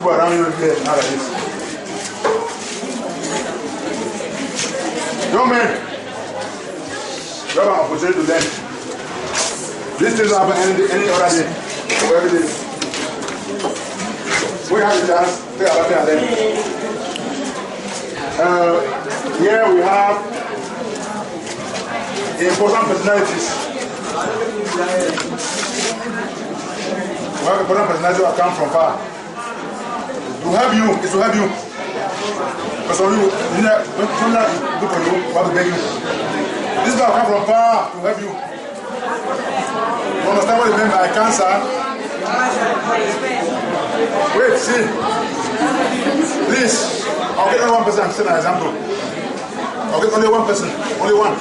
People around you here now like this. Young men, you have an opportunity to learn. This thing will happen any other day or every day. We have a chance to take about it and learn. Here we have important personalities. We have important personalities who have come from far. To help you, it's to help you. Because some you, when somebody look for you, want to beg you. This guy come from far to help you. You understand what it means by cancer? Wait, see. Please, I'll get only one person and set an example. I'll get only one person, only one.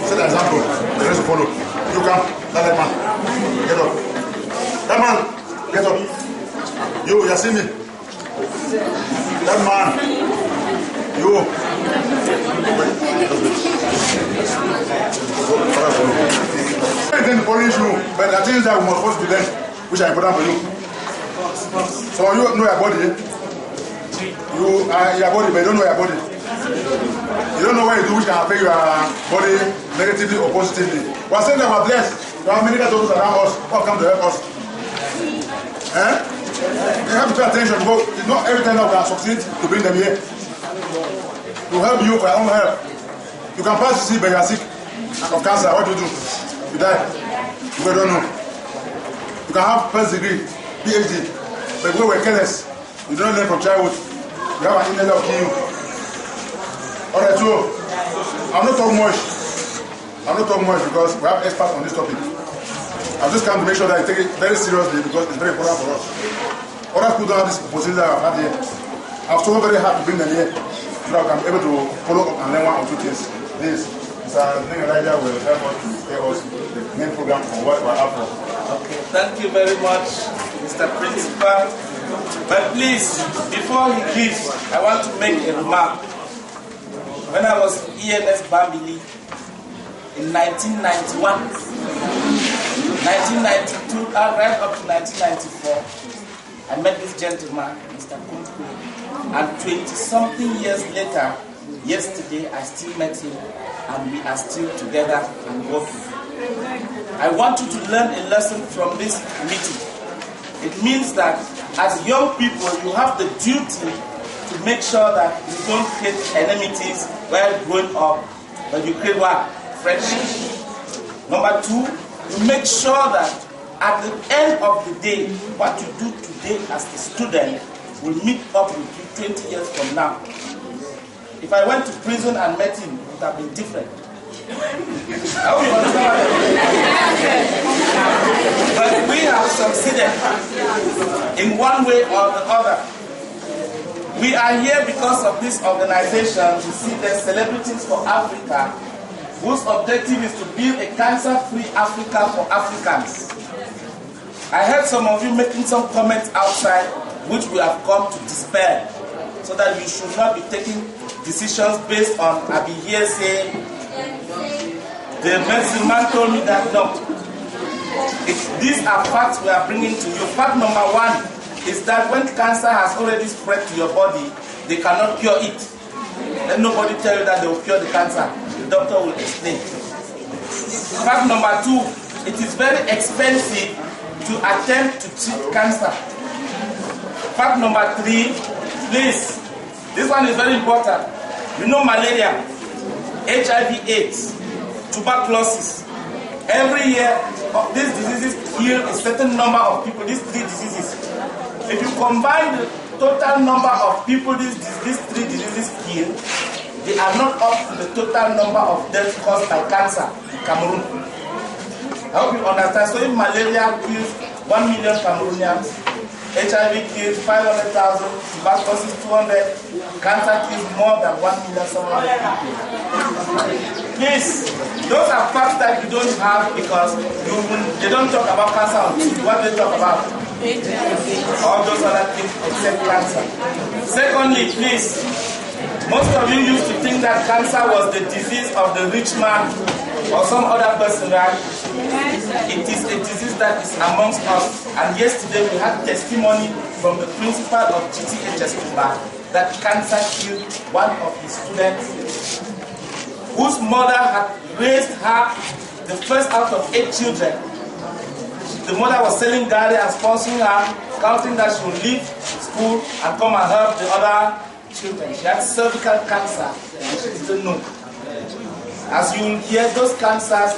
Set an example. The rest will follow. You come, that man. Get up. That man, get up. You see me? That man, you. I can punish you, but the things that we must supposed to learn, which are important for you. So you know your body. You are your body, but you don't know your body. You don't know what you do which can affect your body negatively or positively. We are saying that we are blessed. There are many doctors around us who have come to help us. You have to pay attention because it's not every time that we can succeed to bring them here. To help you for your own help. You can pass to see, but you are sick of cancer. What do you do? You die. You don't know. You can have first degree, PhD, but when we're careless, you don't learn from childhood. You have an illness that will kill you. Alright, so I'm not talking much. I'm not talking much because we have experts on this topic. I just come to make sure that I take it very seriously because it's very important for us. Other people don't have this opportunity that I've had here. I've so very hard to bring them here so that I can be able to follow up and learn one or two things. This Mr. Elijah will help us to tell us the main program on what we're after. Okay, thank you very much, Mr. Principal. But please, before he leaves, I want to make a remark. When I was EMS Bambili in 1991, 1992, right up to 1994, I met this gentleman, Mr. Kumba, and 20-something years later, yesterday, I still met him, and we are still together and working. I want you to learn a lesson from this meeting. It means that as young people, you have the duty to make sure that you don't create enmities while growing up, but you create what? Friendship. Number two, you make sure that at the end of the day, what you do today as a student will meet up with you 20 years from now. If I went to prison and met him, it would have been different. I hope you understand what I mean. But we have succeeded in one way or the other. We are here because of this organization to see the Celebrities for Africa, whose objective is to build a cancer-free Africa for Africans. I heard some of you making some comments outside, which we have come to dispel, so that you should not be taking decisions based on Abi here saying, the medicine man told me that. No. These are facts we are bringing to you. Fact number one is that when cancer has already spread to your body, they cannot cure it. Let nobody tell you that they will cure the cancer. The doctor will explain. Fact number two, it is very expensive to attempt to treat cancer. Fact number three, please, this one is very important. You know malaria, HIV/AIDS, tuberculosis. Every year, these diseases kill a certain number of people, these three diseases. If you combine the total number of people these three diseases kill, they are not up to the total number of deaths caused by cancer in Cameroon. I hope you understand. So if malaria kills 1 million Cameroonians, HIV kills 500,000, tuberculosis 200, cancer kills more than 1,700,000 people. Please, those are facts that you don't have because they don't talk about cancer on TV. What they talk about? All those other things except cancer. Secondly, please, most of you used to think that cancer was the disease of the rich man or some other person, right? It is a disease that is amongst us. And yesterday we had testimony from the principal of GTHS Kumba that cancer killed one of his students, whose mother had raised her the first out of 8 children. The mother was selling garri and sponsoring her, counting that she would leave school and come and help the other children. She had cervical cancer and she didn't know. As you will hear, those cancers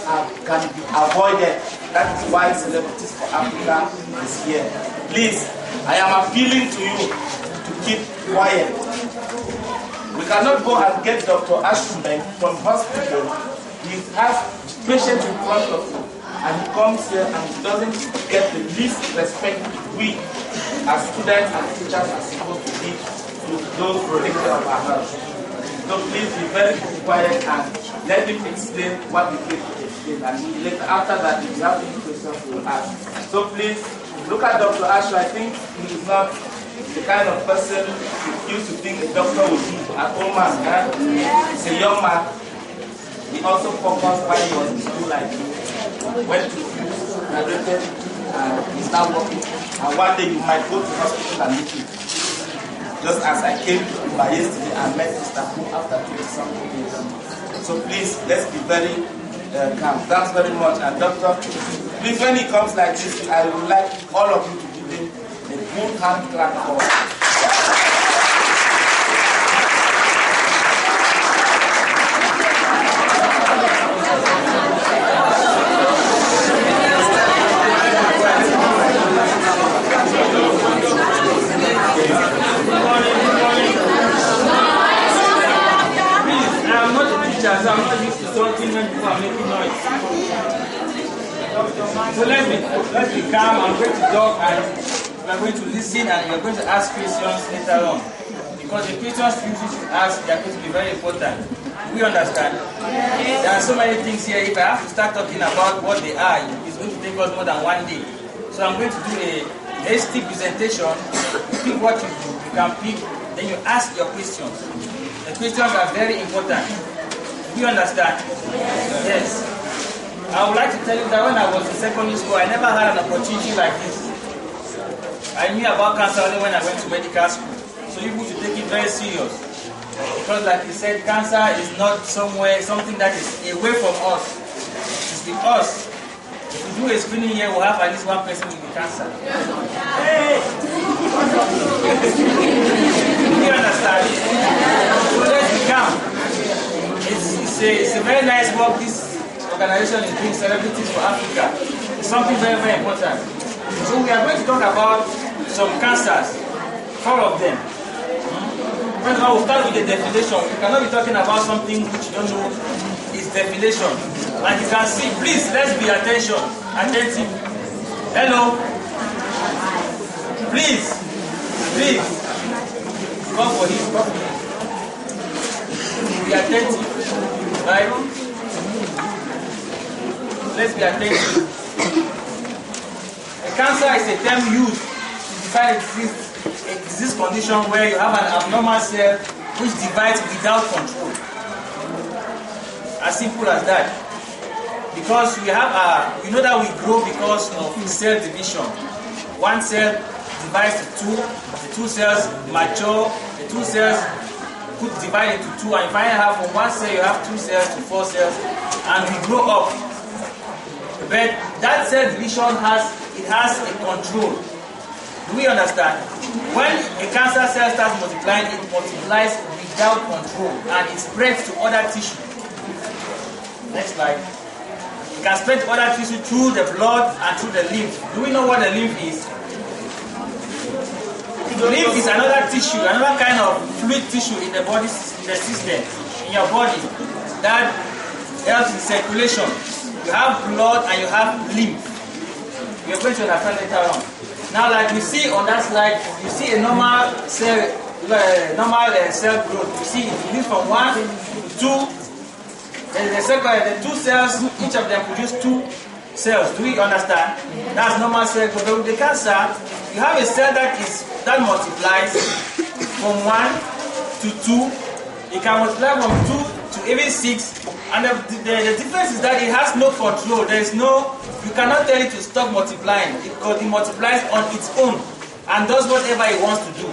can be avoided. That is why Celebrities for Africa is here. Please, I am appealing to you to keep quiet. We cannot go and get Dr. Ashman from hospital. He has patients in front of him, and he comes here and he doesn't get the least respect we as students and teachers are supposed to give to those protectors of our health. So please be very quiet and let him explain what he did to explain. And later, after that, if you have any questions, we will ask. So please, look at Dr. Ashu. I think he is not the kind of person you used to think a doctor would be at home man. He's a young man. He also focused while he was in school like you. Went to school, graduated, and he's now working. And one day you might go to hospital and meet him. Just as I came to Kumba yesterday and met Mr. Kum after 20-something years. So please, let's be very calm. Thanks very much. And doctor, please, when he comes like this, I would like all of you to give him a good hand clap for. So I'm not used to something when people are making noise. So let's be calm. I'm going to talk and we're going to listen and you're going to ask questions later on. Because the questions you should ask, they're going to be very important. We understand. There are so many things here. If I have to start talking about what they are, it's going to take us more than one day. So I'm going to do a hasty presentation. Pick what you do. You can pick, then you ask your questions. The questions are very important. Do you understand? Yes. I would like to tell you that when I was in secondary school, I never had an opportunity like this. I knew about cancer only when I went to medical school. So you need to take it very serious. Because like you said, cancer is not something that is away from us. It's with us. If we do a screening here, we'll have at least one person with cancer. Hey! Do you understand? So let's be calm. It's a very nice work this organization is doing, Celebrities for Africa. It's something very, very important. So we are going to talk about some cancers, 4 of them. First of all, we'll start with the definition. We cannot be talking about something which you don't know its definition. Like you can see, please, let's be attentive. Hello? Please. Come for him. Be attentive. Right? Let's be attentive. A cancer is a term used to define a disease condition where you have an abnormal cell which divides without control. As simple as that. Because we have we know that we grow because of cell division. One cell divides to 2, the 2 cells mature, the 2 cells could divide into 2, and you finally have from 1 cell you have 2 cells to 4 cells, and we grow up. But that cell division has a control. Do we understand? When a cancer cell starts multiplying, it multiplies without control and it spreads to other tissue. Next slide. It can spread to other tissue through the blood and through the lymph. Do we know what the lymph is? The lymph is another tissue, another kind of fluid tissue in the body, in the system, in your body that helps in circulation. You have blood and you have lymph. We are going to understand later on. Now, like we see on that slide, you see a normal cell growth. You see it moves from 1 to 2. The 2 cells, each of them produce 2 cells. Do we understand? That's normal cell growth. But with the cancer, you have a cell that multiplies from 1 to 2. It can multiply from 2 to even 6. And the difference is that it has no control. There is no, you cannot tell it to stop multiplying because it multiplies on its own and does whatever it wants to do.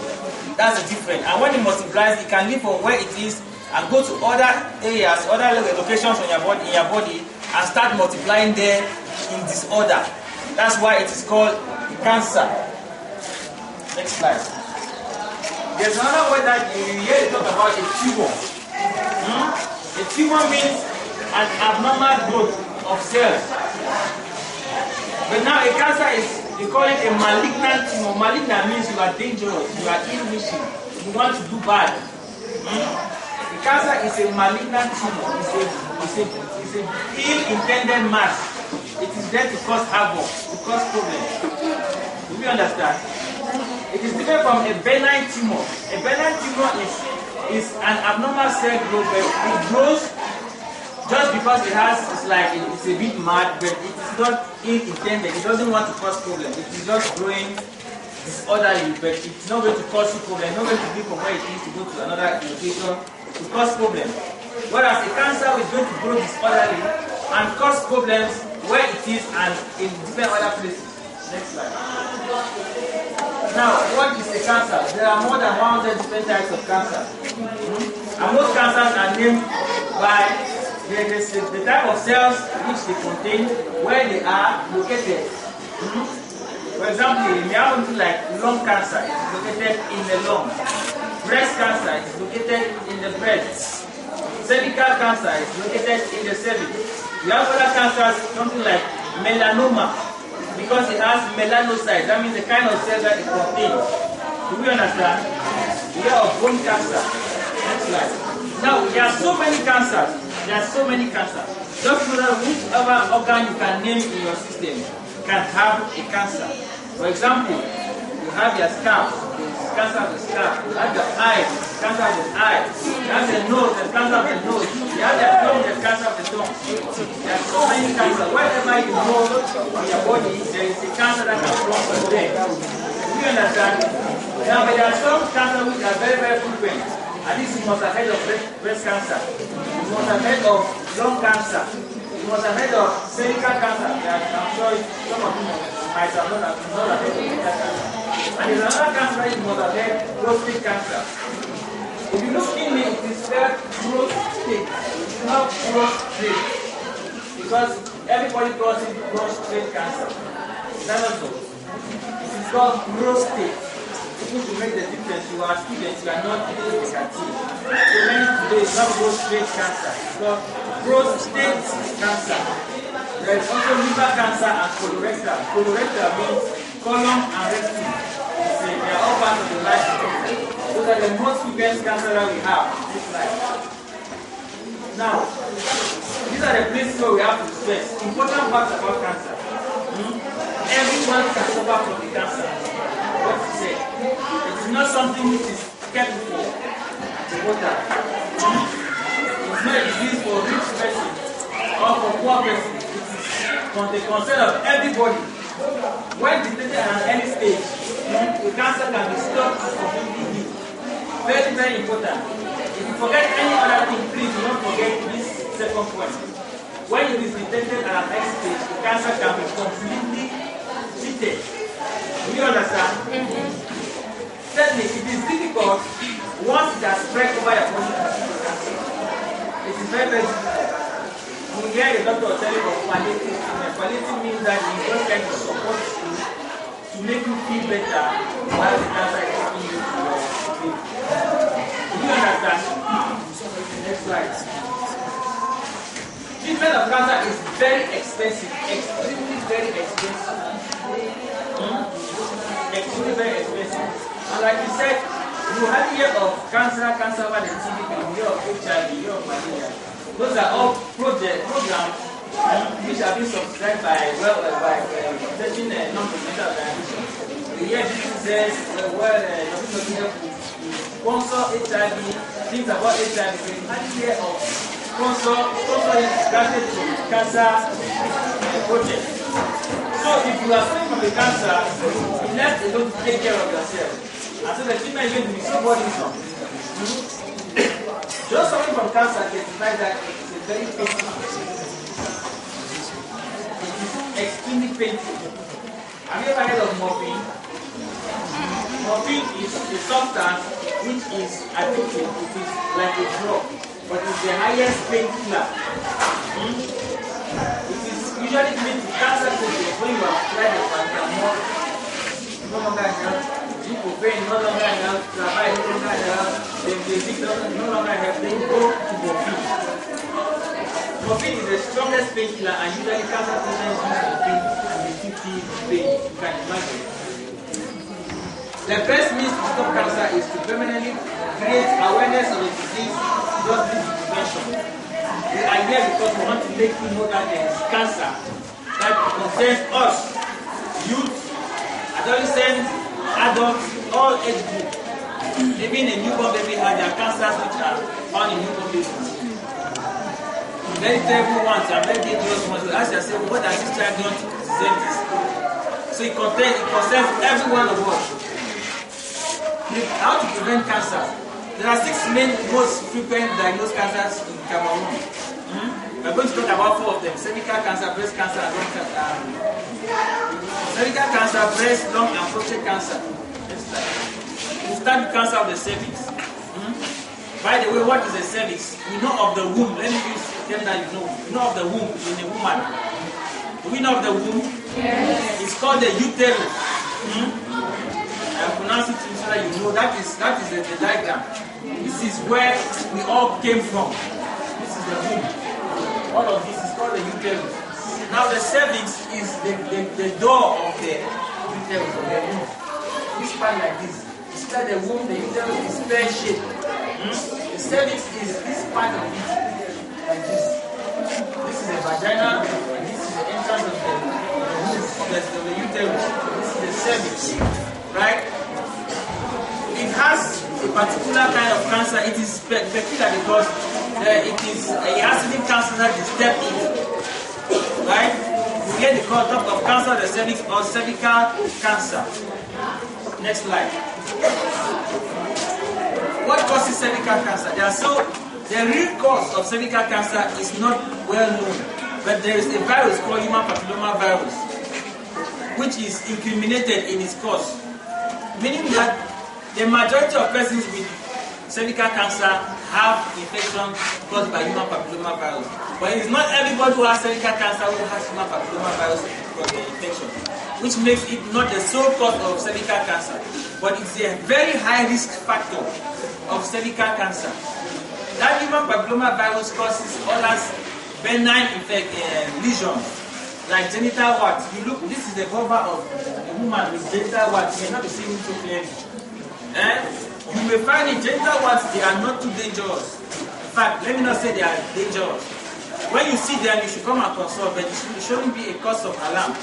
That's the difference. And when it multiplies, it can leave from where it is and go to other areas, other locations on your body, in your body, and start multiplying there in disorder. That's why it is called cancer. Next slide. There's another word that you hear talk about, a tumor. A tumor means an abnormal growth of cells. But now a cancer is, they call it a malignant tumor. Malignant means you are dangerous, you are ill-wishing, you want to do bad. The cancer is a malignant tumor. It's a ill-intended mass. It is there to cause havoc, to cause problems. Do we understand? It is different from a benign tumor. A benign tumor is an abnormal cell growth, but it grows just because it's a bit mad, but it is not ill-intended. It doesn't want to cause problems. It is just growing disorderly, but it's not going to cause you problems. It's not going to be from where it is to go to another location to cause problems. Whereas a cancer is going to grow disorderly and cause problems where it is and in different other places. Next slide. Now, what is a cancer? There are more than 100 different types of cancer. And most cancers are named by the type of cells which they contain, where they are located. For example, you may have something like lung cancer, it is located in the lung. Breast cancer is located in the breast. Cervical cancer is located in the cervix. You have other cancers, something like melanoma, because it has melanocytes. That means the kind of cells that it contains. Do we understand? We have bone cancer. Next slide. Now, there are so many cancers. Just know that whichever organ you can name in your system can have a cancer. For example, you have your scalp, there's cancer of the scalp. You have your eyes, cancer of the eye. You have the nose, there's cancer of the nose. You have your tongue, there's cancer of the tongue. There are so many cancers. Wherever you know on your body, there is a cancer that can come from there. Do you understand? Now, but there are some cancers which are very, very frequent. At least you must have heard of breast cancer. You must have heard of lung cancer. You must have heard of cervical cancer. I'm sure some of you might have not heard of cervical cancer. And there's another cancer you must have heard, prostate cancer. If you look in it, it is spelled prostate. It's not prostate. Because everybody calls it prostate cancer. Is that not so? It is called prostate. To make the difference, you are students, you are not doing the canteen. So many today is not prostate cancer, it's called prostate cancer. There is also liver cancer and colorectal. Colorectal means colon and rectum. They are all part of the life cycle. Those are the most frequent cancer that we have in this life. Now, these are the places where we have to stress. Important facts about cancer. Everyone can suffer from the cancer. What to say? It is not something which is kept for the water. It's not a disease for rich person or for poor person. It is from the concern of everybody. When detected at an early stage, the cancer can be stopped and completely healed. Very, very important. If you forget any other thing, please do not forget this second point. When it is detected at an early stage, the cancer can be completely treated. Do you understand? Certainly, it is difficult once it has spread over your body. It is very, very difficult. You hear the doctor tell you of palliative treatment. Palliative means that he just kind of support you to make you feel better while the cancer is taking you to your sleep. Do you understand? Next slide. Treatment of cancer is very expensive, extremely very expensive. Extremely very expensive. And like you said, you have heard of cancer over the TV, you hear of HIV, you hear of malaria. Those are all programs which have been subscribed by certain non-governmental organizations. You hear diseases where sponsor HIV, things about HIV, but you hardly hear of sponsoring granted to cancer project. So if you are suffering from the cancer, you left alone to take care of yourself. And so the treatment is going to be so burdensome. Just suffering from from cancer testifies that it's a very painful. It is extremely painful. Have you ever heard of morphine? Morphine is a substance which is addictive. It is like a drug, but it's the highest painkiller. It is usually given to cancer patients when you apply the paracetamol, no longer enough, ibuprofen no longer enough, tramadol no longer enough, Benzodiazepine no longer enough, then go to morphine. Morphine is the strongest painkiller, and usually cancer patients use morphine and they keep pain. You can imagine. The best means to stop cancer is to permanently create awareness of the disease, just this prevention. We are here because we want to make you know that there is cancer that concerns us, youth, adolescents, adults, all age groups. Even a newborn baby has their cancers which are found in newborn babies. Very terrible ones and very dangerous ones. You ask yourself, what has this child done to deserve this? So it concerns every one of us. How to prevent cancer? There are 6 main most frequent diagnosed cancers in Cameroon. We're going to talk about 4 of them: cervical cancer, breast cancer, and lung cancer. Cervical cancer, breast, lung, and prostate cancer. We'll start with cancer of the cervix. By the way, what is the cervix? We know of the womb. Let me use the term that you know. We know of the womb in a woman. Do we know of the womb? Yes. It's called the uterus. I pronounce it so that you know. That is the diagram. This is where we all came from. This is the womb. All of this is called the uterus. Now the cervix is the door of the uterus, of the womb. This part like this. It's like the womb, the uterus is pear-shaped. The cervix is this part of it, like this. This is the vagina, and this is the entrance of the womb, of the uterus. This is the cervix, right? It has a particular kind of cancer. It is peculiar because it is a acidic cancer that disturb it, right? You get the concept of cancer of the cervix or cervical cancer. Next slide. What causes cervical cancer? The real cause of cervical cancer is not well known, but there is a virus called human papilloma virus, which is incriminated in its cause, meaning that the majority of persons with cervical cancer have infection caused by human papilloma virus. But it's not everybody who has cervical cancer who has human papilloma virus because the infection, which makes it not the sole cause of cervical cancer, but it's a very high risk factor of cervical cancer. That human papilloma virus causes other benign lesions like genital warts. You look, this is the vulva of a woman with genital warts. You may not be seeing it too clearly. You may find in genital warts, they are not too dangerous. In fact, let me not say they are dangerous. When you see them, you should come and consult, but it shouldn't be a cause of alarm.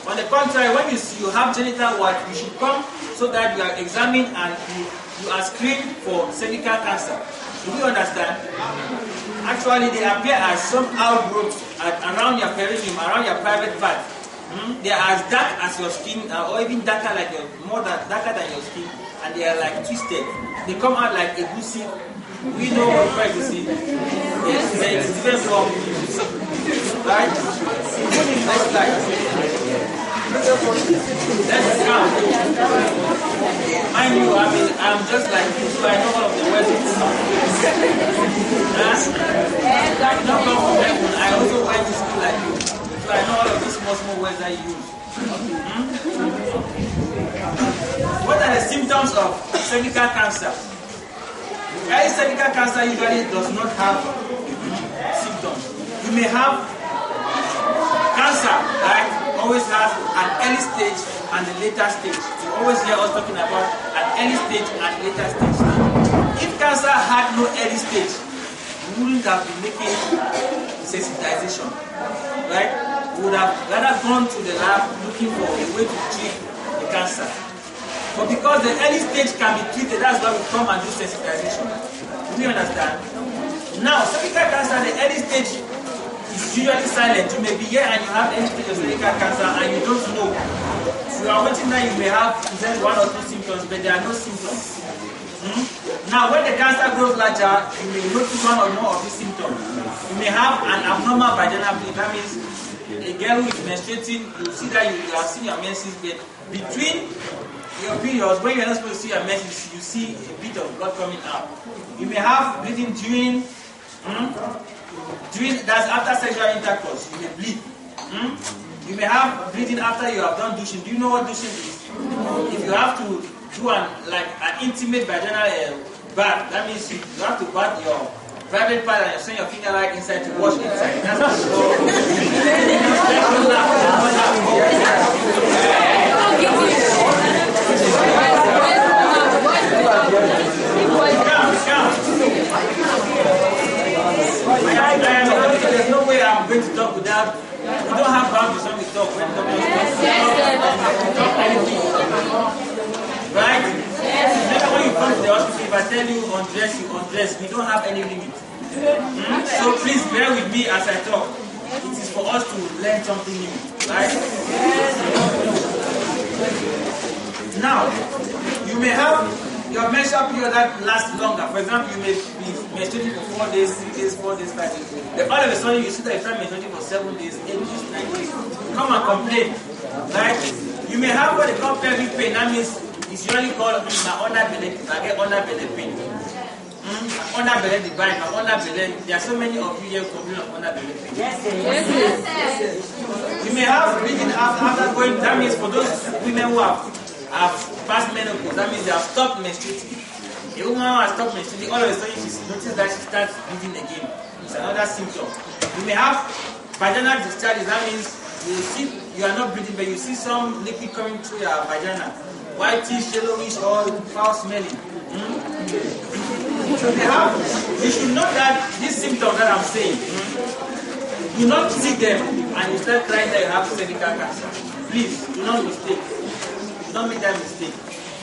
On the contrary, when you see you have genital warts, you should come so that you are examined and you are screened for cervical cancer. Do you understand? Actually, they appear as some outgrowths around your perineum, around your private part. They are as dark as your skin, or even darker darker than your skin, and they are like twisted. They come out like a goosey. We know what to see. Yes, it's different from right. Next slide. Let's count. Mind you, I'm just like you, so I know all of the words. I don't come from heaven. I also went to school like you, so I know all of these small words I use. What are the symptoms of cervical cancer? Early cervical cancer usually does not have symptoms. You may have cancer, right? Always has an early stage and a later stage. You always hear us talking about an early stage and later stage. If cancer had no early stage, we wouldn't have been making sensitization, right? We would have rather gone to the lab looking for a way to treat the cancer. But because the early stage can be treated, that's why we come and do sensitization. Do you understand? Now, cervical cancer, the early stage is usually silent. You may be here and you have any stage of cervical cancer and you don't know. You are waiting that you may have 1 or 2 symptoms, but there are no symptoms. Now, when the cancer grows larger, you may notice one or more of these symptoms. You may have an abnormal vaginal bleed. That means a girl who is menstruating, you see that you have seen your menses, but between your periods, when you're not supposed to see your menses, you see a bit of blood coming out. You may have bleeding during that's after sexual intercourse. You may bleed. You may have bleeding after you have done douching. Do you know what douching is? If you have to do an intimate vaginal bath, that means you have to bath your private part and you send your finger right inside to wash inside. That's what you There's no way I'm going to talk without. We don't have boundaries when we talk. When we talk anything. Right? Never when you come to the hospital, if I tell you undress, you undress. We don't have any limit. So please bear with me as I talk. It is for us to learn something new. Right? Now, you may have your menstrual period that lasts longer. For example, you may be menstruating for 4 days, 3 days, 4 days, 5 days. Then all of a sudden, you see that you start menstruating for 7 days, 8 days, 9 days. Come and complain. Right? You may have what they call pelvic pain. That means it's usually called underbelly pain. Underbelly divine, underbelly. There are so many of you here who complain of underbelly pain. Yes. You may have bleeding after going. That means for those women who have past menopause, that means they have stopped menstruating. A woman who has stopped menstruating, all of a sudden she notices that she starts bleeding again. It's another symptom. You may have vaginal discharge. That means you are not bleeding, but you see some liquid coming through your vagina, whitish, yellowish, or foul smelling. You should know that these symptoms that I'm saying, do not see them and you start crying that you have cervical cancer. Please, do not mistake. Don't make that mistake,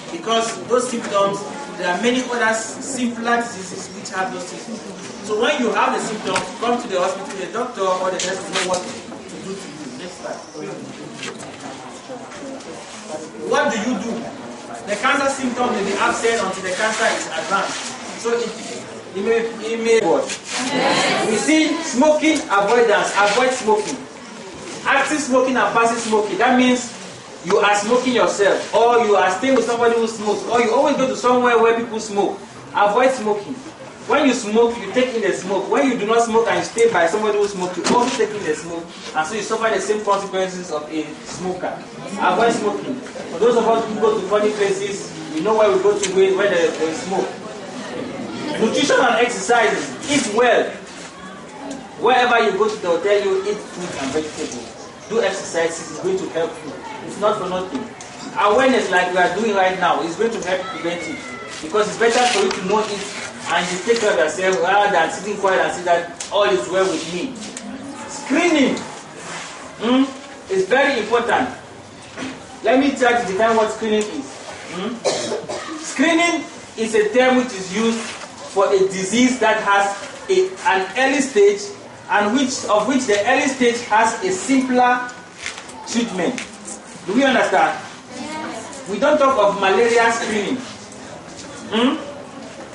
because those symptoms, there are many other simpler diseases which have those symptoms. So when you have the symptoms, come to the hospital, the doctor or the nurse will know what to do to you. Next slide. What do you do? The cancer symptom may be absent until the cancer is advanced. So it may what? We see smoking avoidance, avoid smoking. Active smoking and passive smoking. That means you are smoking yourself, or you are staying with somebody who smokes, or you always go to somewhere where people smoke. Avoid smoking. When you smoke, you take in the smoke. When you do not smoke and you stay by somebody who smokes, you also take in the smoke, and so you suffer the same consequences of a smoker. Avoid smoking. For those of us who go to funny places, we know where we go to when there is smoke. Nutrition and exercise. Eat well. Wherever you go to the hotel, you eat fruit and vegetables. Do exercises, it's going to help you. It's not for nothing. Awareness like we are doing right now is going to help prevent it. Because it's better for you to know it and you take care of yourself rather than sitting quiet and say that all is well with me. Screening is very important. Let me try to define what screening is. Screening is a term which is used for a disease that has an early stage and of which the early stage has a simpler treatment. Do we understand? Yes. We don't talk of malaria screening.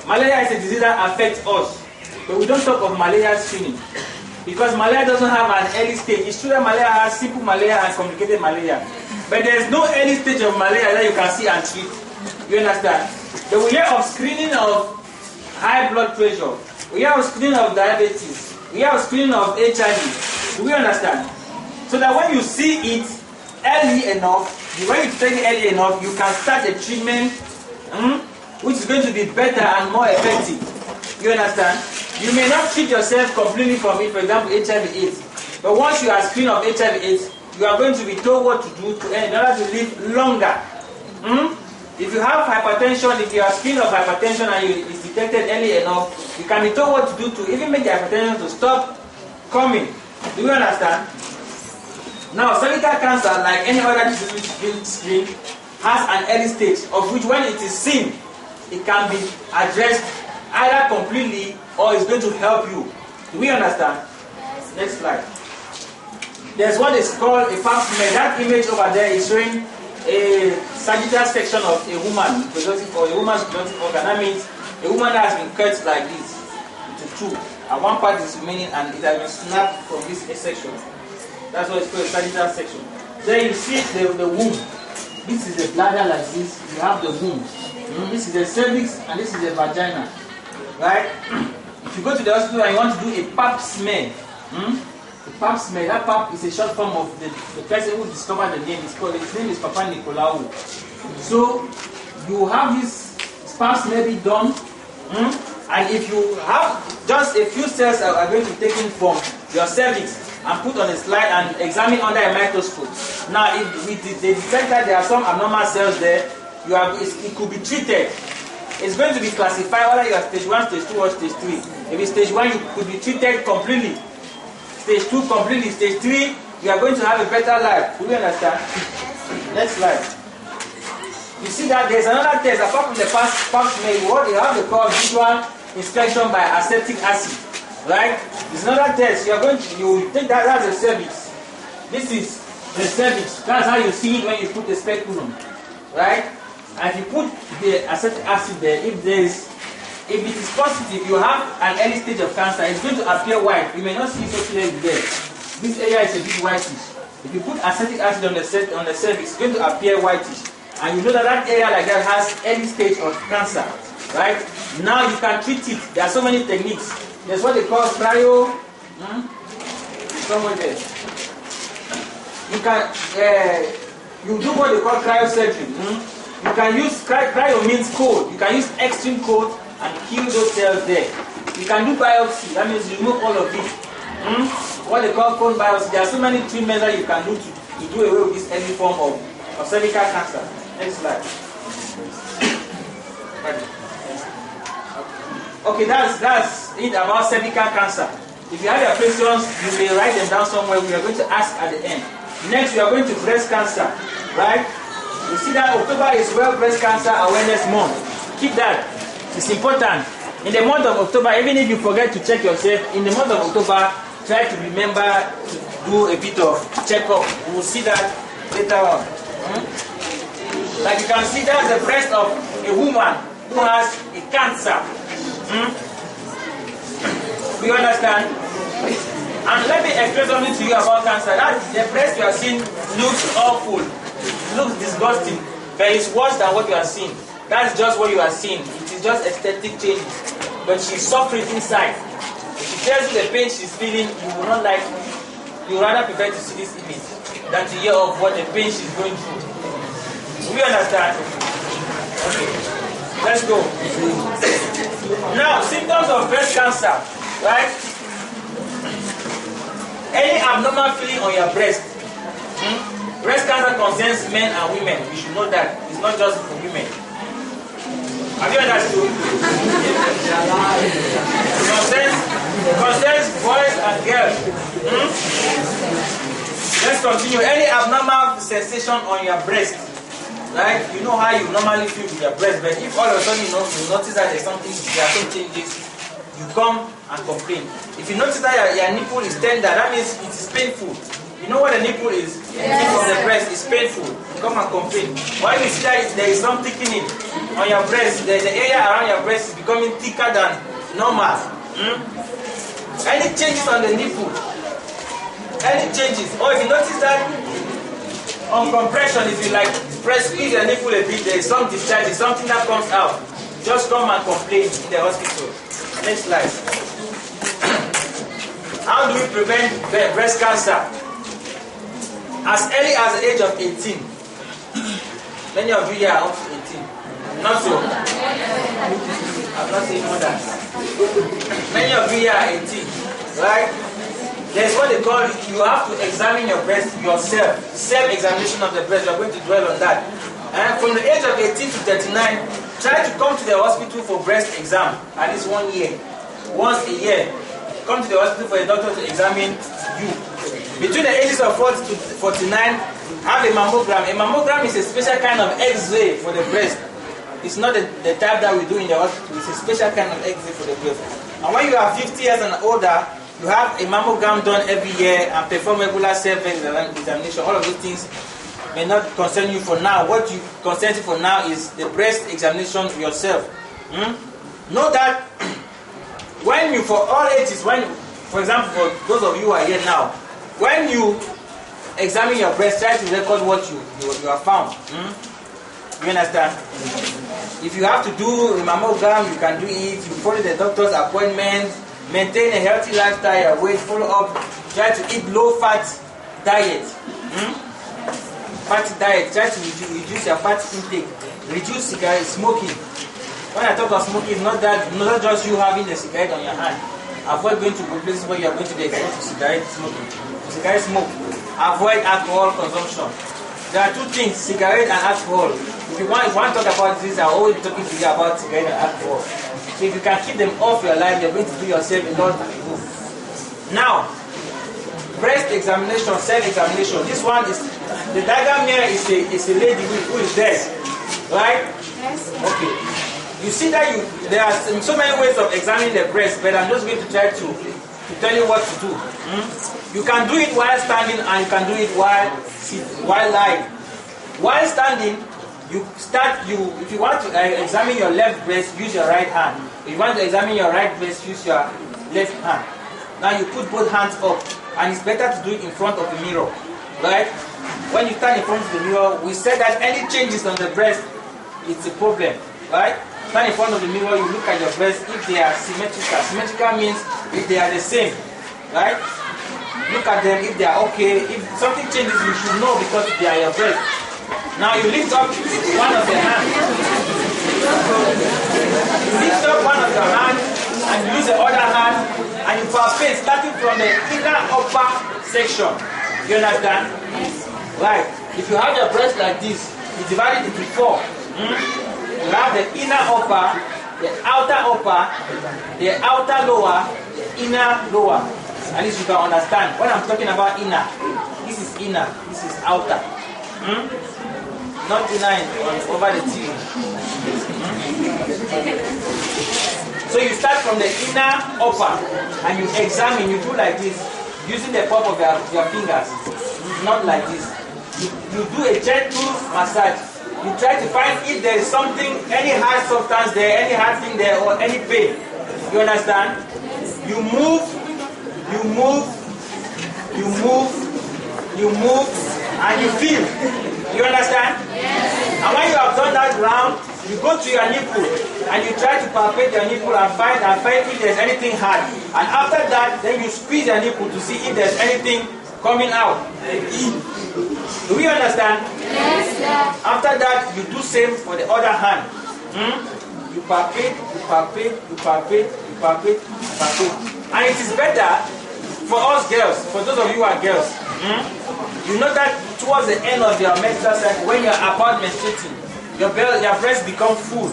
Malaria is a disease that affects us, but we don't talk of malaria screening because malaria doesn't have an early stage. It's true that malaria has simple malaria and complicated malaria, but there is no early stage of malaria that you can see and treat. You understand? But we hear of screening of high blood pressure. We hear of screening of diabetes. We hear of screening of HIV. Do we understand? So that when you see it early enough, when you take it early enough, you can start a treatment which is going to be better and more effective. You understand? You may not treat yourself completely from it, for example, HIV/AIDS. But once you are screened of HIV/AIDS, you are going to be told what to do in order to live longer. If you have hypertension, if you are screened of hypertension and it's detected early enough, you can be told what to do to even make the hypertension to stop coming. Do you understand? Now, cervical cancer, like any other disease which is being screened, has an early stage of which when it is seen, it can be addressed either completely or it's going to help you. Do we understand? Yes. Next slide. There's what is called a pap smear. That image over there is showing a sagittal section of a woman, or a woman's reproductive organ. That means A woman that has been cut like this into two, and one part is remaining and it has been snapped from this section. That's what it's called a sagittal section. Then you see the womb. This is the bladder like this. You have the womb. This is the cervix and this is the vagina. Right? If you go to the hospital and you want to do a pap smear, a pap smear, that pap is a short form of the person who discovered the name. His name is Papa Nicolau. So you have this pap smear be done, and if you have just a few cells that are going to be taken from your cervix and put on a slide and examine under a microscope. Now, if they detect that there are some abnormal cells there, it could be treated. It's going to be classified whether you are stage 1, stage 2, or stage 3. If it's stage 1, you could be treated completely. Stage 2, completely. Stage 3, you are going to have a better life. Do you understand? Next slide. You see that there's another test apart from the pap smear. What you have the called visual inspection by acetic acid. Right? There's another test. You take that as a cervix. This is the cervix. That's how you see it when you put the speculum. Right? And if you put the acetic acid there, if it is positive, you have an early stage of cancer, it's going to appear white. You may not see it so clearly there. This area is a bit whitish. If you put acetic acid on the cervix, it's going to appear whitish. And you know that area like that has early stage of cancer. Right? Now you can treat it. There are so many techniques. There's what they call cryo. Somewhere there. You can you do what they call cryosurgery. You can use cryo means cold. You can use extreme cold and kill those cells there. You can do biopsy. That means you remove all of it. What they call cone biopsy. There are so many treatments that you can do to do away with this early form of cervical cancer. Next slide. Okay, that's it about cervical cancer. If you have your questions, you may write them down somewhere. We are going to ask at the end. Next, we are going to breast cancer. Right? You see that October is World Breast Cancer Awareness Month. Keep that. It's important. In the month of October, even if you forget to check yourself, in the month of October, try to remember to do a bit of checkup. We will see that later on. Like you can see, that's the breast of a woman who has a cancer. Do you understand? And let me explain something to you about cancer. That the breast you are seeing looks awful. Looks disgusting, but it's worse than what you are seeing. That's just what you are seeing. It is just aesthetic changes. But she's suffering inside. If she tells you the pain she's feeling, you will not like it. You would rather prefer to see this image than to hear of what the pain she's going through. Do you understand? Okay. Let's go. Now, symptoms of breast cancer, right? Any abnormal feeling on your breast. Breast cancer concerns men and women. You should know that. It's not just for women. Have you understood? Concerns boys and girls. Let's continue. Any abnormal sensation on your breast. Right? You know how you normally feel with your breast, but if all of a sudden you notice that there are some changes, you come and complain. If you notice that your nipple is tender, that means it is painful. You know what a nipple is? Yes. Tip of the breast is painful. Come and complain. Why you see that there is some thickening on your breast, the area around your breast is becoming thicker than normal. Any changes on the nipple? Any changes? Or if you notice that on compression, if you like squeeze your nipple a bit, there is some discharge, something that comes out. Just come and complain in the hospital. Next slide. How do we prevent breast cancer? As early as the age of 18. Many of you here are up to 18. Not so. I'm not saying more than. Many of you here are 18. Right? There's what they call, you have to examine your breast yourself. Self-examination of the breast. We are going to dwell on that. And from the age of 18 to 39, try to come to the hospital for breast exam. At least 1 year. Once a year. Come to the hospital for a doctor to examine you. Between the ages of 40 to 49, have a mammogram. A mammogram is a special kind of X-ray for the breast. It's not the type that we do in the hospital. It's a special kind of X-ray for the breast. And when you are 50 years and older, you have a mammogram done every year and perform regular self-examination. All of these things may not concern you for now. What you concern you for now is the breast examination yourself. know that when you, for all ages, when, for example, for those of you who are here now, when you examine your breast, try to record what you have found. You understand? If you have to do a mammogram, you can do it. You follow the doctor's appointment, maintain a healthy lifestyle, your weight, follow up, try to eat low-fat diet. Fatty diet, try to reduce your fat intake, reduce cigarette smoking. When I talk about smoking, not just you having the cigarette on your hand. Avoid going to places where you are going to be exposed to cigarette smoking. Cigarette smoke. Avoid alcohol consumption. There are two things, cigarette and alcohol. If you want to talk about this, I'll always be talking to you about cigarette and alcohol. So if you can keep them off your life, you're going to do yourself a lot of good. Now, breast examination, self-examination. This one is, the diagram here is a lady who is dead, right? Yes. Okay. You see that there are so many ways of examining the breast, but I'm just going to try to tell you what to do. You can do it while standing and you can do it while lying. While standing, if you want to examine your left breast, use your right hand. If you want to examine your right breast, use your left hand. Now you put both hands up, and it's better to do it in front of the mirror, right? When you stand in front of the mirror, we said that any changes on the breast, it's a problem, right? Stand in front of the mirror, you look at your breast, if they are symmetrical. Symmetrical means if they are the same, right? Look at them, if they are okay. If something changes, you should know because they are your breast. Now you lift up one of your hands. You lift up one of your hands and use the other hand and you palpate starting from the inner upper section. You understand? Right. If you have your breast like this, you divide it into four. You have the inner upper, the outer upper, the outer lower, the inner lower. At least you can understand. When I'm talking about inner, this is inner, this is outer. Not inner over the T. So you start from the inner upper and you examine, you do like this, using the palm of your fingers. Not like this. You do a gentle massage. You try to find if there is something, any hard substance there, any hard thing there, or any pain. You understand? You move, and you feel. You understand? Yes. And when you have done that round, you go to your nipple and you try to palpate your nipple and find if there's anything hard. And after that, then you squeeze your nipple to see if there's anything coming out. Do we understand? Yes, sir. After that, you do same for the other hand. You palpate. And it is better for us girls, for those of you who are girls. You know that towards the end of your menstrual cycle, when you're about menstruating, your breast becomes full.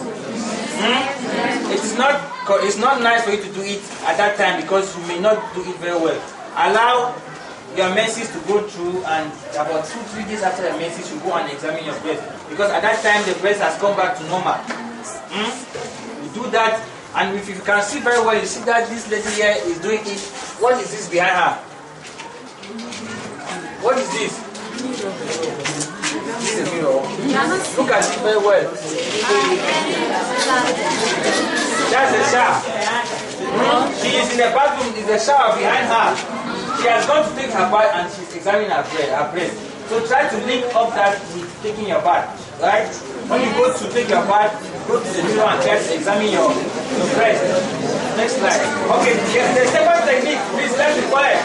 It's not nice for you to do it at that time because you may not do it very well. Allow your menses to go through, and about 2-3 days after the menses, you go and examine your breast because at that time the breast has come back to normal. You do that, and if you can see very well, you see that this lady here is doing it. What is this behind her? What is this? This is a mirror. Look at it very well. That's a shower. She is in the bathroom, there's a shower behind her. She has gone to take her bath and she's examining her breast. So try to link up that with taking your bath, right? When you go to take your bath, go to the mirror and try to examine your breast. Next slide. Okay, the second technique, please let's be quiet.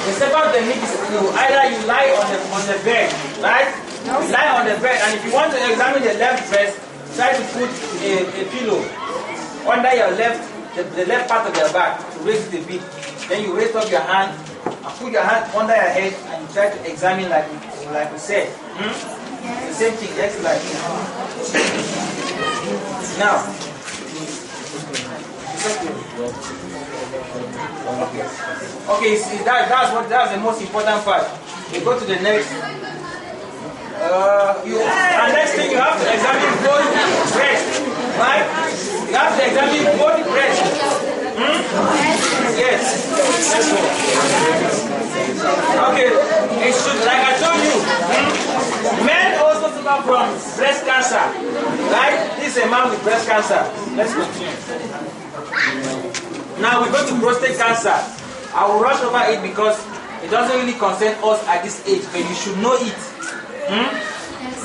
The second technique is either you lie on the bed, right? You lie on the bed, and if you want to examine the left breast, try to put a pillow under your the left part of your back to raise it a bit. Then you raise up your hand and put your hand under your head and you try to examine like we said. The same thing, just like now. Okay, see, that's the most important part. You go to the next. And next thing you have to examine both breasts, right? You have to examine both breasts. Yes. Okay. It should, like I told you, men also suffer from breast cancer, right? This is a man with breast cancer. Let's continue. Now we go to prostate cancer. I will rush over it because it doesn't really concern us at this age, but you should know it.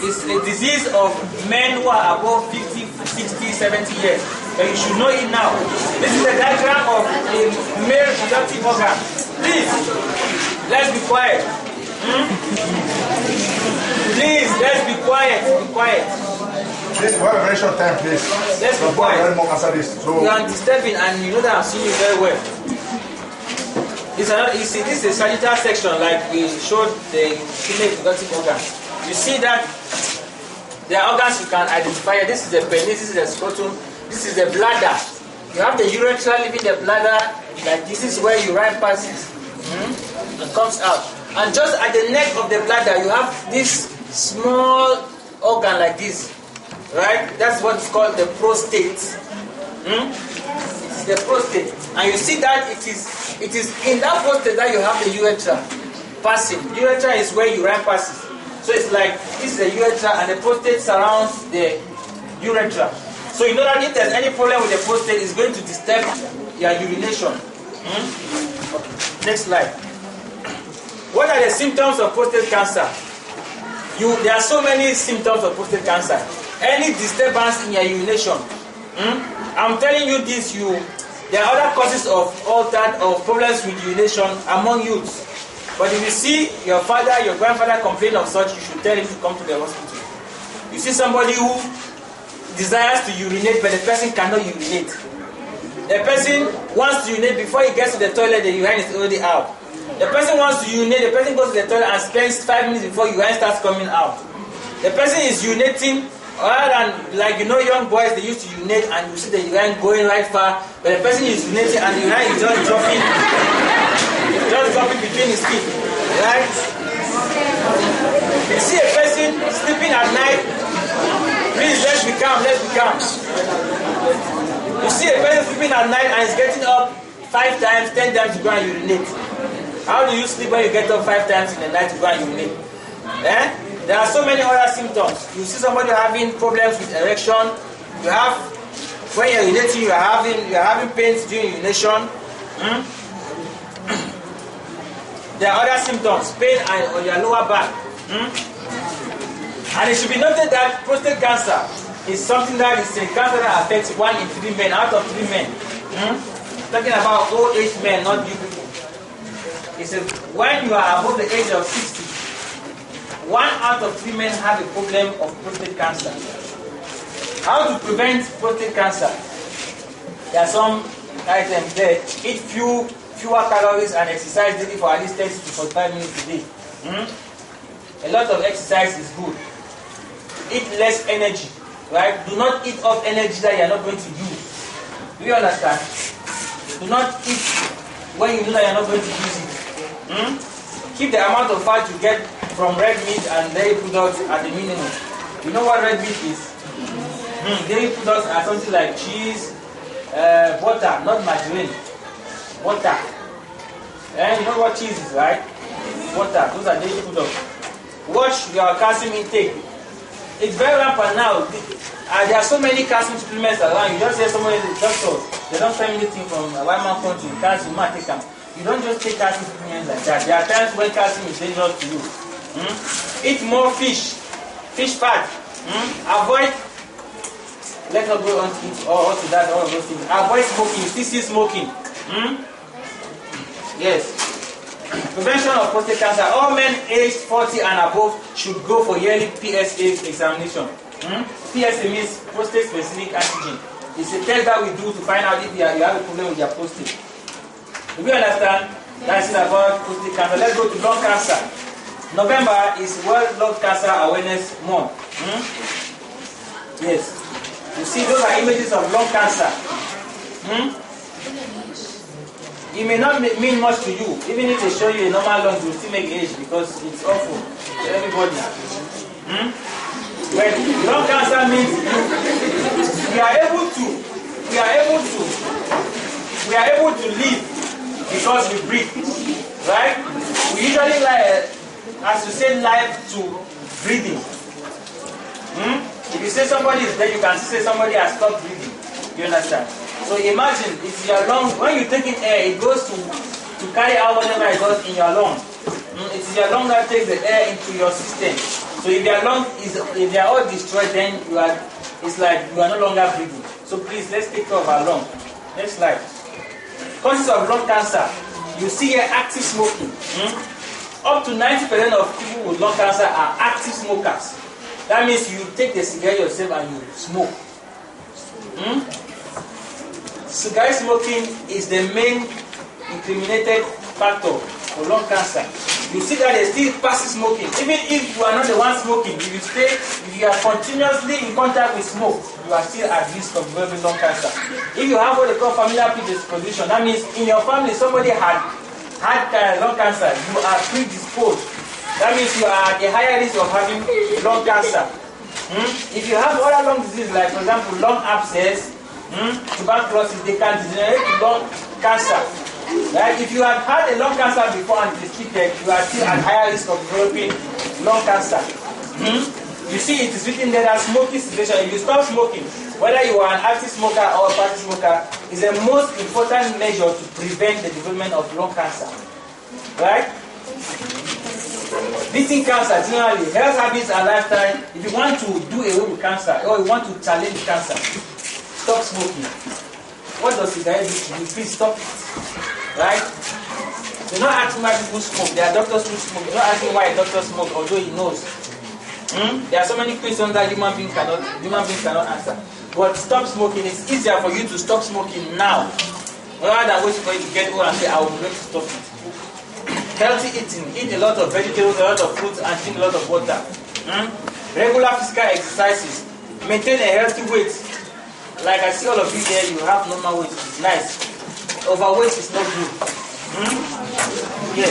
It's a disease of men who are above 50, 60, 70 years. But you should know it now. This is a diagram of a male reproductive organ. Please, let's be quiet. Please, let's be quiet. Be quiet. Please, we have a very short time, please. Let's be quiet. Very more answer this. So you are disturbing, and you know that I'm seeing you very well. This is a sagittal section, like we showed the female reproductive organ. You see that there are organs you can identify. This is the penis, this is the scrotum, this is the bladder. You have the urethra leaving the bladder, like this is where urine passes and comes out. And just at the neck of the bladder, you have this small organ like this, right? That's what is called the prostate. It's the prostate, and you see that it is in that prostate that you have the urethra passing. Urethra is where urine passes. So it's like this is the urethra, and the prostate surrounds the urethra. So you know that if there's any problem with the prostate, it's going to disturb your urination. Okay. Next slide. What are the symptoms of prostate cancer? There are so many symptoms of prostate cancer. Any disturbance in your urination. I'm telling you this, there are other causes of problems with urination among youths. But if you see your father, your grandfather complain of such, you should tell him to come to the hospital. You see somebody who desires to urinate, but the person cannot urinate. The person wants to urinate before he gets to the toilet, the urine is already out. The person wants to urinate, the person goes to the toilet and spends 5 minutes before urine starts coming out. The person is urinating, other than, like, you know, young boys, they used to urinate and you see the urine going right far, but the person is urinating and the urine is just dropping. Just dropping between his feet, right? You see a person sleeping at night. Please, let's be calm, let's be calm. You see a person sleeping at night and is getting up 5 times, 10 times to go and urinate. How do you sleep when you get up 5 times in the night to go and urinate? There are so many other symptoms. You see somebody having problems with erection. You have, when you're urinating, you're having pains during urination. There are other symptoms, pain on your lower back. And it should be noted that prostate cancer is something that is a cancer that affects 1 in 3 men, out of 3 men. Talking about old age men, not you people. It's when you are above the age of 60, 1 out of 3 men have a problem of prostate cancer. How to prevent prostate cancer? There are some items there. Eat fewer calories and exercise daily for at least 30 to 45 minutes a day. A lot of exercise is good. Eat less energy, right? Do not eat up energy that you are not going to use. Do you understand? Do not eat when you know that you are not going to use it. Keep the amount of fat you get from red meat and dairy products at the minimum. You know what red meat is? Dairy products are something like cheese, butter, not margarine. Butter. You know what cheese is, right? Butter. Those are dairy products. Watch your calcium intake. It's very rampant now. There are so many calcium supplements around. You just hear somebody, the doctors, they don't tell me anything from a white man country. Calcium, you might take them. You don't just take calcium supplements like that. There are times when calcium is dangerous to you. Eat more fish fat. Avoid, let's not go on to eat all to that, all of those things. Avoid smoking. You still see smoking. Yes. Prevention of prostate cancer. All men aged 40 and above should go for yearly PSA examination. PSA means prostate specific antigen. It's a test that we do to find out if you have a problem with your prostate. Do we understand? That's it about prostate cancer. Let's go to lung cancer. November is World Lung Cancer Awareness Month. Yes. You see, those are images of lung cancer. It may not mean much to you. Even if they show you a normal lung, you will still make age because it's awful to everybody. When lung cancer means we are able to live because we breathe, right? We usually as you say, life to breathing. If you say somebody is dead, you can say somebody has stopped breathing. You understand? So imagine it's your lung. When you take in air, it goes to carry out whatever it does in your lung. It is your lung that takes the air into your system. So if your lung if they are all destroyed, then it's like you are no longer breathing. So please, let's take care of our lung. Next slide. Causes of lung cancer. You see here active smoking. Up to 90% of people with lung cancer are active smokers. That means you take the cigarette yourself and you smoke. Cigarette smoking is the main incriminated factor for lung cancer. You see that they still passive smoking. Even if you are not the one smoking, if you are continuously in contact with smoke, you are still at risk of developing lung cancer. If you have what they call familial predisposition, that means in your family somebody had lung cancer, you are predisposed. That means you are at a higher risk of having lung cancer. If you have other lung disease, like for example lung abscess, tuberculosis, they can degenerate to lung cancer. Right? If you have had a lung cancer before and it is treated, you are still at higher risk of developing lung cancer. You see, it is written there that smoking cessation. If you stop smoking, whether you are an active smoker or a passive smoker, is the most important measure to prevent the development of lung cancer. Right? Beating cancer, generally, health habits and lifestyle. If you want to do away with cancer or you want to challenge cancer, stop smoking. What does cigarette do to you? Please stop it. Right? They're not asking why people smoke. There are doctors who smoke. They're not asking why a doctor smokes, although he knows. There are so many questions that human beings cannot answer. But stop smoking. It's easier for you to stop smoking now, rather than waiting for you to get old and say, I will be going to stop it. Healthy eating. Eat a lot of vegetables, a lot of fruits, and drink a lot of water. Regular physical exercises. Maintain a healthy weight. Like I see all of you here, you have normal weight. It's nice. Overweight is not good. Yes.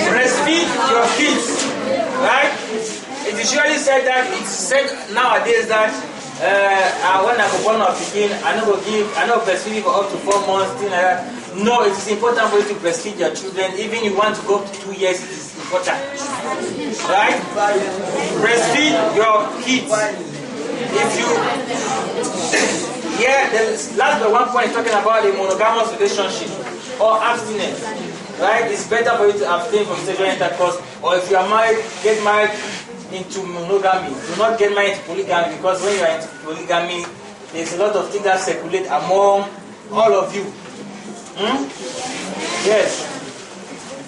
Breastfeed your kids. Right? It is usually said that it's said nowadays that when I go born a begin, I know breastfeeding for up to 4 months, things like that. No, it is important for you to breastfeed your children. Even if you want to go up to 2 years, it is important. Right? Breastfeed your kids. If you the last but one point is talking about a monogamous relationship or abstinence. Right? It's better for you to abstain from sexual intercourse, or if you are married, get married into monogamy. Do not get married to polygamy, because when you are into polygamy, there's a lot of things that circulate among all of you. Yes.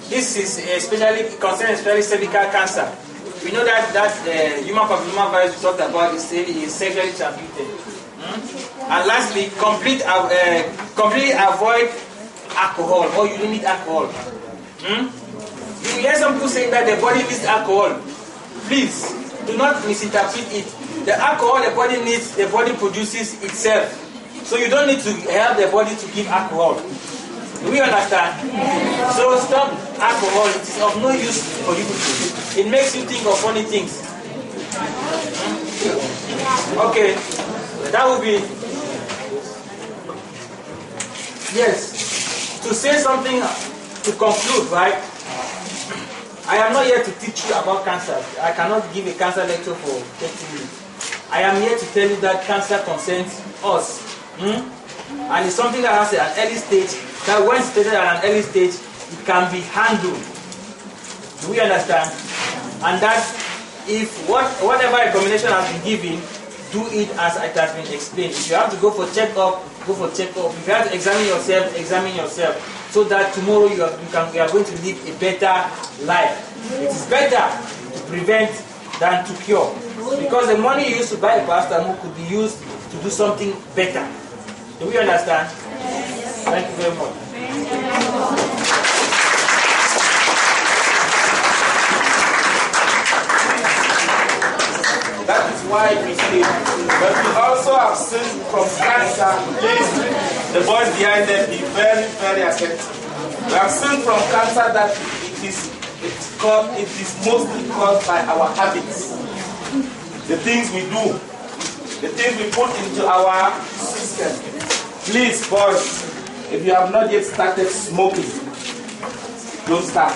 This is especially concerning cervical cancer. We know that human papillomavirus we talked about is sexually transmitted. And lastly, completely avoid alcohol, or you limit alcohol. You hear some people saying that the body needs alcohol. Please, do not misinterpret it. The alcohol the body needs, the body produces itself. So you don't need to help the body to give alcohol. Do we understand? So stop alcohol. It is of no use for you. It makes you think of funny things. Okay, that would be... Yes. To say something to conclude, right? I am not here to teach you about cancer. I cannot give a cancer lecture for 30 minutes. I am here to tell you that cancer concerns us. And it's something that has an early stage, that when stated at an early stage, it can be handled. Do we understand? And that if whatever recommendation has been given, do it as it has been explained. If you have to go for checkup, go for checkup. If you have to examine yourself, so that tomorrow you are going to live a better life. It is better to prevent than to cure. Because the money you used to buy a paracetamol could be used to do something better. Do we understand? Yes. Thank you very much. That is why we sleep. But we also have seen from cancer. Please, the boys behind them, be very, very attentive. We have seen from cancer that it is mostly caused by our habits. The things we do, the things we put into our system. Please, boys, if you have not yet started smoking, don't start.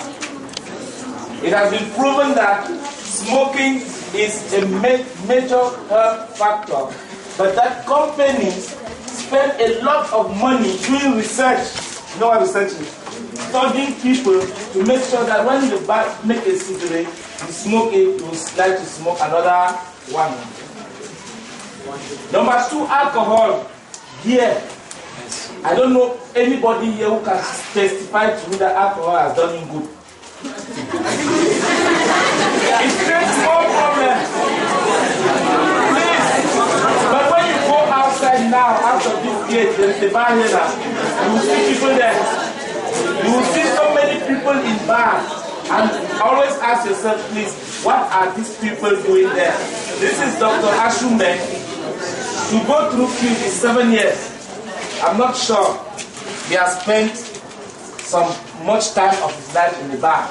It has been proven that smoking is a major health factor, but that companies spend a lot of money doing research. You know what research is? Studying people to make sure that when you make a cigarette, you smoke it, you like to smoke another one. Number 2, alcohol. Here, I don't know anybody here who can testify to me that alcohol has done him good. It creates more problems. Please. But when you go outside now, out of this gate, there is a bar here now. You will see people there. You will see so many people in bars. And always ask yourself, please, what are these people doing there? This is Dr. Ashume. To go through Q is 7 years. I'm not sure he has spent much time of his life in the bar.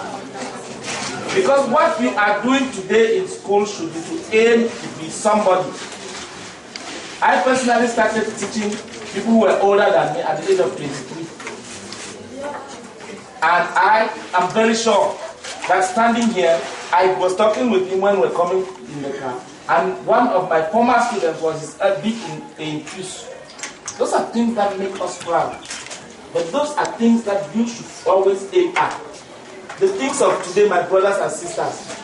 Because what we are doing today in school should be to aim to be somebody. I personally started teaching people who were older than me at the age of 23. And I am very sure that standing here, I was talking with him when we were coming in the car. And one of my former students was his big in Kucas. Those are things that make us proud. But those are things that you should always aim at. The things of today, my brothers and sisters,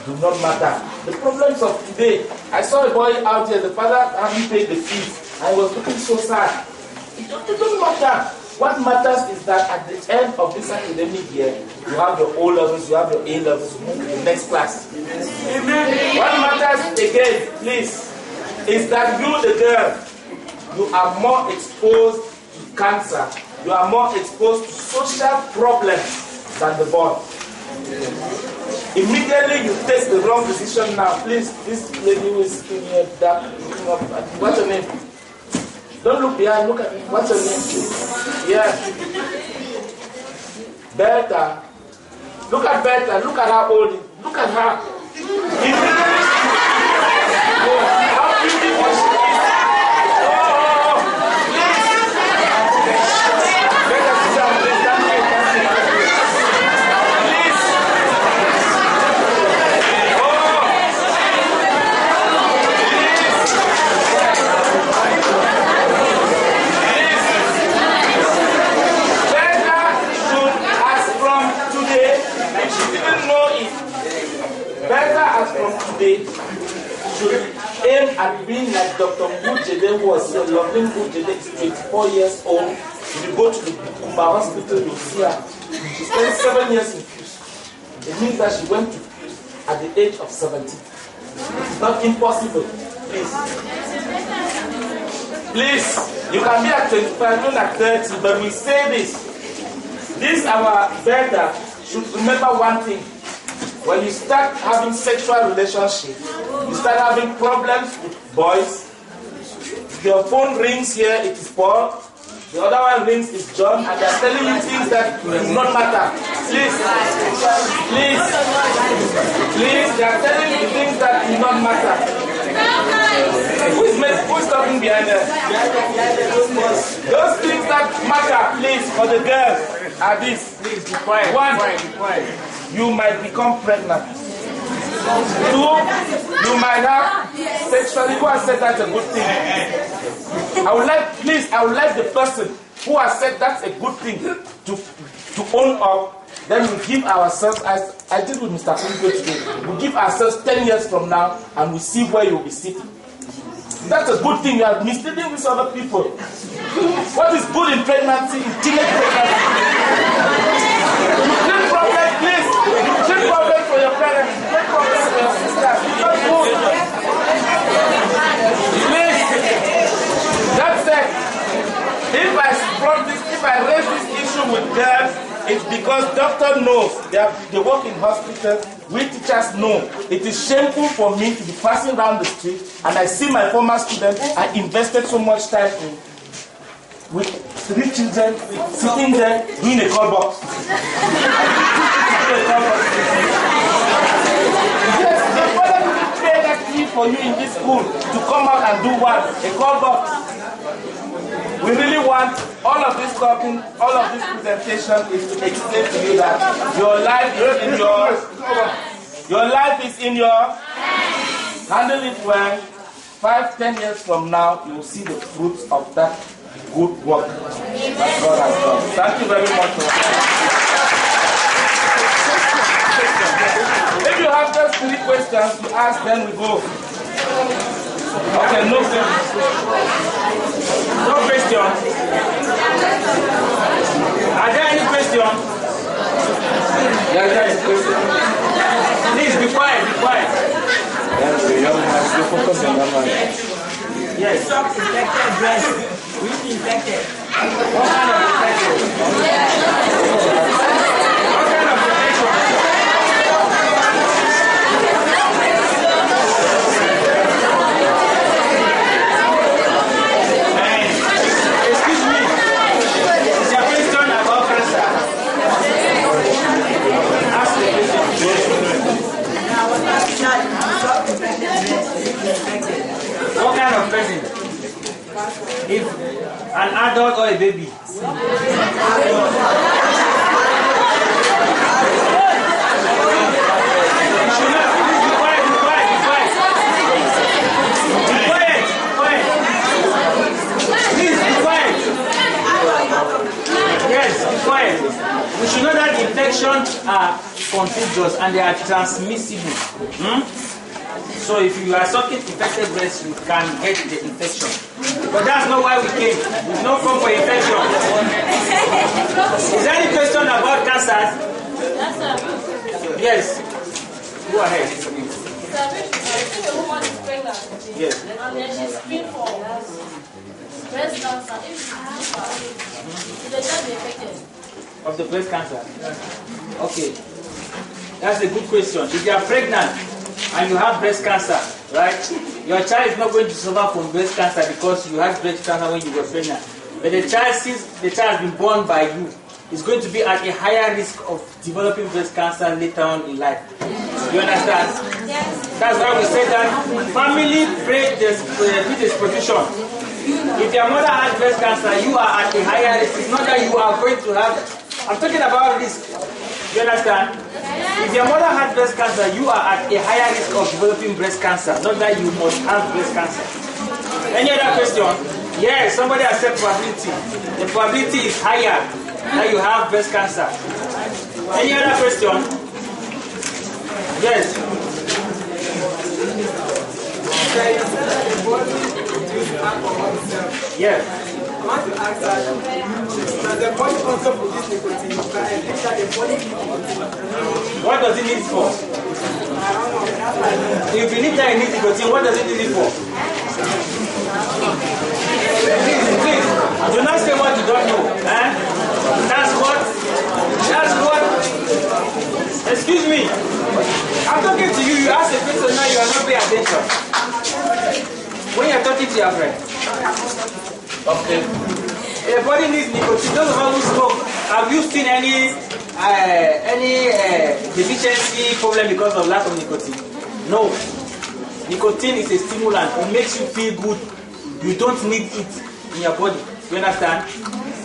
do not matter. The problems of today, I saw a boy out here, the father hadn't paid the fees, and he was looking so sad. It doesn't matter. What matters is that at the end of this academic year, you have your O levels, you have your A levels, you move to the next class. Amen. What matters again, please, is that you, the girl, you are more exposed to cancer, you are more exposed to social problems than the boy. Immediately you take the wrong decision now. Please, this lady who is sitting here, looking up, what's her name? Don't look behind, look at me. What's her name? Yeah. Bertha. Look at Bertha, look at how old, look at her. How beautiful she is. Should aim at being like Dr. Mujede, who was here. Loving Mujede is 24 years old. If you go to the Kumba hospital, you'll see her. She spent 7 years in Kucas. It means that she went to Kucas at the age of 17. It's not impossible. Please. Please, you can be at 25, not at 30, but we say this. This, our Bertha, should remember one thing. When you start having sexual relationships, you start having problems with boys. Your phone rings here, it is Paul. The other one rings, is John, and they're telling you things that do not matter. Please, please, please, they're telling you things that do not matter. Who is talking behind them? Those things that matter, please, for the girls are this. Please, be quiet. One, be quiet. You might become pregnant. 2, you might have sexually. Who has said that's a good thing? I would like the person who has said that's a good thing to own up. Then we give ourselves, as I did with Mr. Kumba today, we give ourselves 10 years from now and we see where you'll be sitting. That's a good thing. You are misleading with other people. What is good in pregnancy is teenage pregnancy. You create problems, please. You create problems for your parents. You create problems for your sisters. It's not good. Please. That's it. If I raise this issue with girls, it's because doctor knows they work in hospitals. We teachers know it is shameful for me to be passing around the street and I see my former students I invested so much time in with 3 children sitting there doing a call box. Yes, the father didn't pay that fee for you in this school to come out and do what? A call box. We really want all of this talking, all of this presentation is to explain to you that your life is in your life is in your Handle it well. 5, 10 years from now, you will see the fruits of that good work that God has done. Thank you very much. If you have just 3 questions to ask, then we go. Okay, no questions. No questions. Are there any questions? Yeah, there is a question. Please be quiet, be quiet. Yes, the young man, you focus on that one. Yes. Infected breast. Which infected? What kind of infection? What kind of infection? Excuse me. Is your question about cancer? Ask the question. What kind of person? If an adult or a baby? We should know that infections are contagious and they are transmissible. So if you are sucking infected breast, you can get the infection. But that's not why we came. We've not come for infection. Is there any question about cancer? Yes. Go ahead. If a woman is pregnant, Yes. and then she's screened for breast cancer, if the child is infected. Of the breast cancer? Okay. That's a good question. If you are pregnant and you have breast cancer, right? Your child is not going to suffer from breast cancer because you had breast cancer when you were pregnant. But the child, since the child has been born by you, is going to be at a higher risk of developing breast cancer later on in life. You understand? Yes. That's why we say that family predisposition. If your mother has breast cancer, you are at a higher risk. It's not that you are going to have. I'm talking about risk. You understand? If your mother has breast cancer, you are at a higher risk of developing breast cancer. Not that you must have breast cancer. Any other question? Yes, somebody has said probability. The probability is higher that you have breast cancer. Any other question? Yes. Yes. I want to ask that, does the body also produce nicotine? What does it need for? If you need that, it needs nicotine. What does it need it for? Please, do not say what you don't know. Eh? That's what. Excuse me. I'm talking to you. You ask a question now. You are not paying attention. When you are talking to your friend. Okay. The body needs nicotine. Those of us who smoke, have you seen any deficiency problem because of lack of nicotine? No. Nicotine is a stimulant. It makes you feel good. You don't need it in your body. You understand?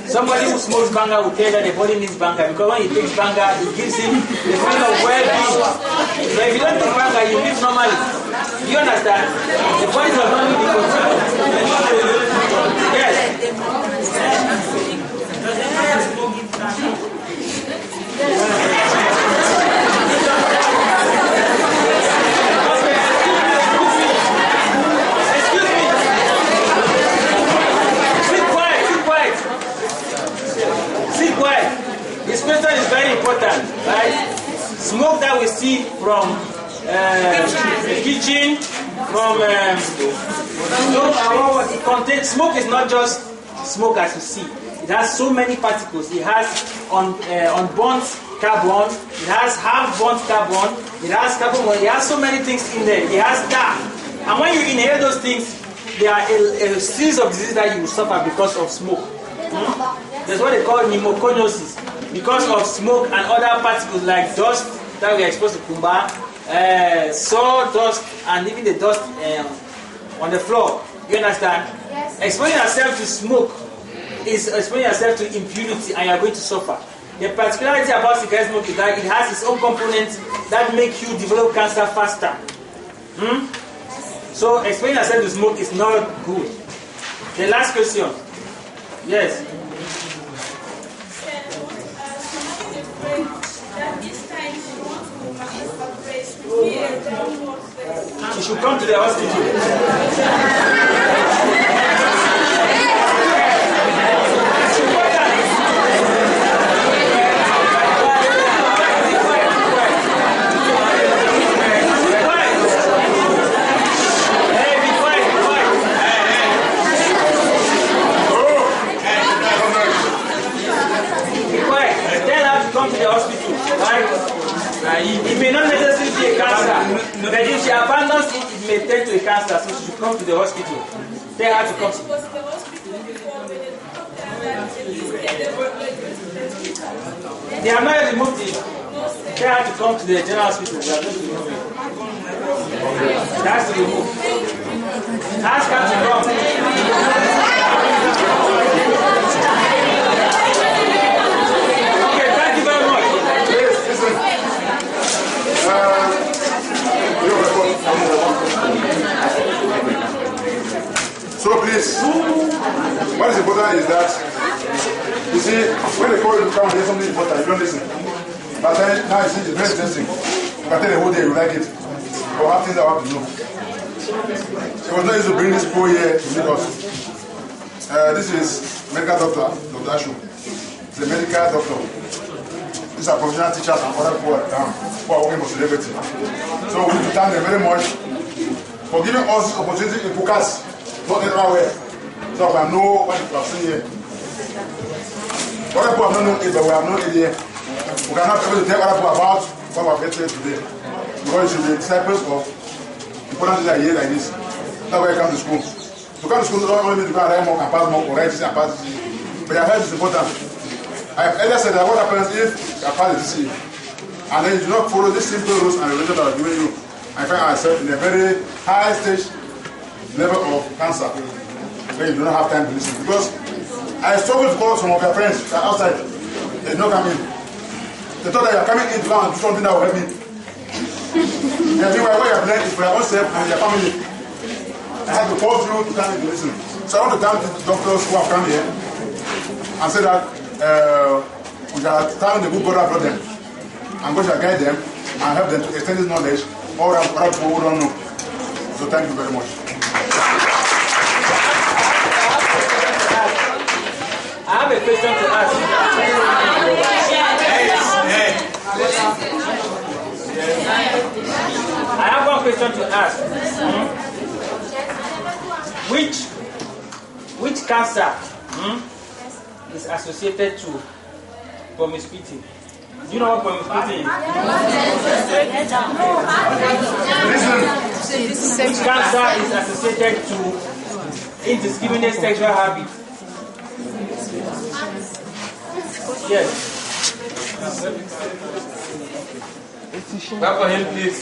Somebody who smokes banga will tell that the body needs banga because when he takes banga, it gives him the feeling of well-being. But if you don't take banga, you live normally. You understand? The body does not need nicotine. Yes. Excuse me. Sit quiet. This question is very important, right? Smoke that we see from the kitchen, from smoke is not just smoke as you see. It has so many particles. It has unburnt carbon. It has half-burnt carbon. It has carbon. It has so many things in there. It has that. And when you inhale those things, there are a series of diseases that you will suffer because of smoke. That's what they call pneumoconiosis. Because of smoke and other particles like dust that we are exposed to Kumba, sawdust, and even the dust on the floor. You understand? Yes. Exposing yourself to smoke is exposing yourself to impurity, and you are going to suffer. The particularity about cigarette smoke is that it has its own components that make you develop cancer faster. So explaining yourself to smoke is not good. The last question. Yes. She should come to the hospital. Come to the hospital, right? It may not necessarily be a cancer, but if she abandons it, it may turn to a cancer, so she should come to the hospital. Tell her to come. They have not removed it. Tell her to come to the general hospital. We are going to remove it. That's to remove. Ask her to come. So please, what is important is that, you see, when they call you to come and hear something important, you don't listen. But then, now you see, it's very interesting. You can tell the whole day you like it, or have things that I want to know. It was not easy to bring this poor here to meet us. This is medical doctor, Dr. Ashu. He's a medical doctor. These are professional teachers and other people who are working for celebrity. So we need to thank them very much for giving us this opportunity in Kucas, not everywhere. So we know what you have seen here. Other people have not known it, but we have known it here. We cannot be able to tell other people about what we have get here today. Because you should be disciples of important things like here like this. That's why you come to school. To come to school doesn't only mean to go and write more and pass more, or write this and pass this. But your health is important. I have earlier said that what happens if you are part of this and then you do not follow these simple rules and regulations that are given you, I find myself in a very high stage level of cancer where you do not have time to listen. Because I struggle to call some of your friends that are outside, they did not come in. They thought that you are coming in to come and do something that will help me. And meanwhile, what you have learned is for your own self and your family. I have to force you to come in to listen. So I want to thank the doctors who have come here and say that we shall thank the good God for them, and God shall guide them and help them to extend this knowledge all around other people who don't know. So thank you very much. I have a question to ask. I have one question to ask. Which cancer is associated to promiscuity? Do you know what promiscuity is? Which cancer is associated to indiscriminate sexual habits? Yes. Clap for him, please.